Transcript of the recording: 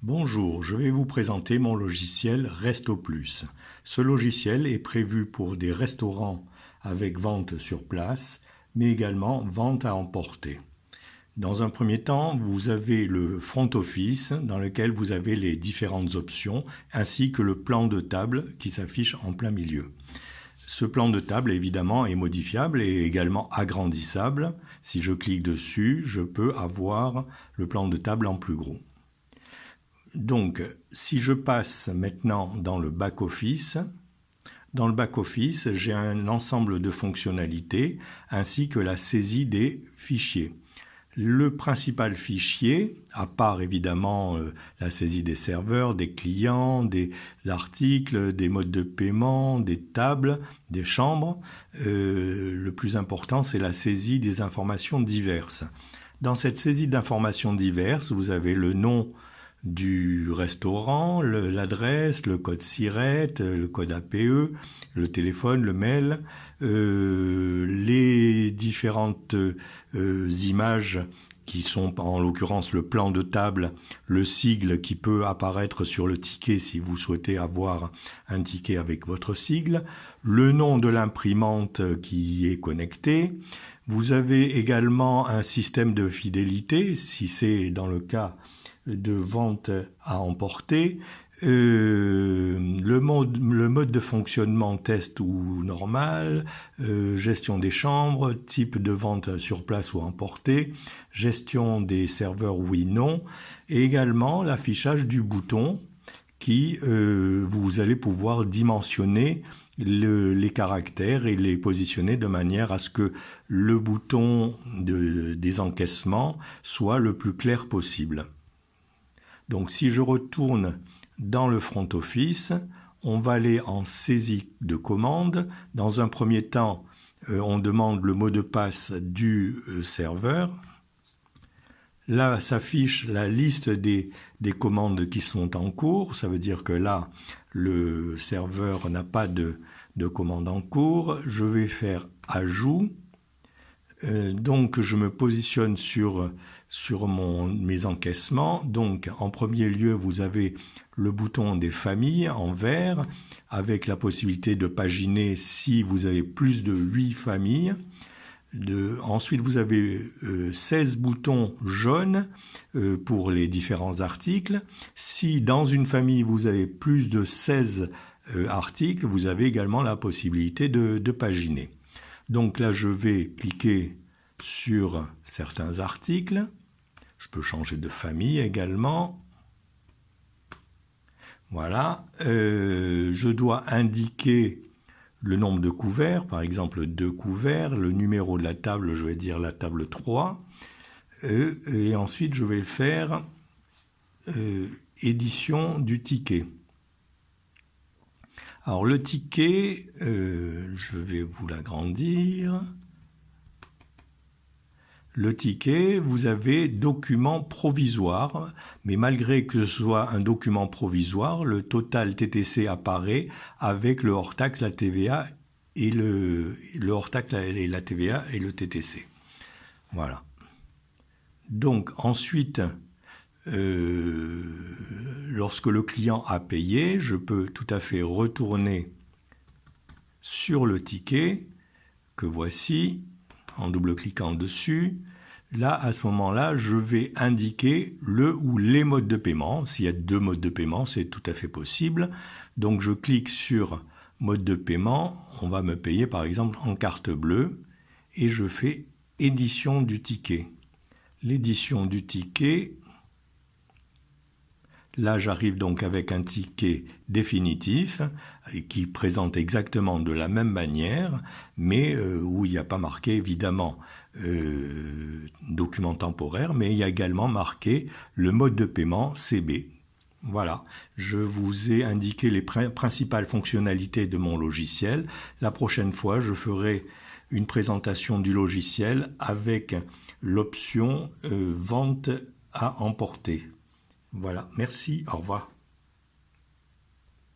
Bonjour, je vais vous présenter mon logiciel RestoPlus. Ce logiciel est prévu pour des restaurants avec vente sur place, mais également vente à emporter. Dans un premier temps, vous avez le front office dans lequel vous avez les différentes options, ainsi que le plan de table qui s'affiche en plein milieu. Ce plan de table, évidemment, est modifiable et également agrandissable. Si je clique dessus, je peux avoir le plan de table en plus gros. Donc, si je passe maintenant dans le back-office, j'ai un ensemble de fonctionnalités ainsi que la saisie des fichiers. Le principal fichier, à part évidemment la saisie des serveurs, des clients, des articles, des modes de paiement, des tables, des chambres, le plus important c'est la saisie des informations diverses. Dans cette saisie d'informations diverses, vous avez le nom du restaurant, l'adresse, le code SIRET, le code APE, le téléphone, le mail, les différentes images qui sont en l'occurrence le plan de table, le sigle qui peut apparaître sur le ticket si vous souhaitez avoir un ticket avec votre sigle, le nom de l'imprimante qui est connectée. Vous avez également un système de fidélité si c'est dans le cas de vente à emporter, le mode de fonctionnement test ou normal, gestion des chambres, type de vente sur place ou emporter, gestion des serveurs oui/non, et également l'affichage du bouton qui vous allez pouvoir dimensionner les caractères et les positionner de manière à ce que le bouton des encaissements soit le plus clair possible. Donc si je retourne dans le front office, on va aller en saisie de commande. Dans un premier temps, on demande le mot de passe du serveur. Là s'affiche la liste des commandes qui sont en cours. Ça veut dire que là, le serveur n'a pas de commande en cours. Je vais faire ajout. Donc je me positionne sur mes encaissements. Donc en premier lieu vous avez le bouton des familles en vert avec la possibilité de paginer si vous avez plus de 8 familles. Ensuite vous avez 16 boutons jaunes pour les différents articles. Si dans une famille vous avez plus de 16 articles, vous avez également la possibilité de paginer. Donc là, je vais cliquer sur certains articles. Je peux changer de famille également. Voilà. Je dois indiquer le nombre de couverts, par exemple 2 couverts, le numéro de la table, je vais dire la table 3. Et ensuite, je vais faire édition du ticket. Alors le ticket, je vais vous l'agrandir. Le ticket, vous avez document provisoire, mais malgré que ce soit un document provisoire, le total TTC apparaît avec le hors-taxe, la TVA et le hors-taxe, la TVA et le TTC. Voilà. Donc ensuite, lorsque le client a payé, je peux tout à fait retourner sur le ticket que voici en double-cliquant dessus. Là, à ce moment-là, je vais indiquer le ou les modes de paiement. S'il y a 2 modes de paiement, c'est tout à fait possible. Donc je clique sur mode de paiement. On va me payer par exemple en carte bleue et je fais édition du ticket. L'édition du ticket. Là, j'arrive donc avec un ticket définitif qui présente exactement de la même manière, mais où il n'y a pas marqué évidemment document temporaire, mais il y a également marqué le mode de paiement CB. Voilà, je vous ai indiqué les principales fonctionnalités de mon logiciel. La prochaine fois, je ferai une présentation du logiciel avec l'option vente à emporter. Voilà, merci, au revoir.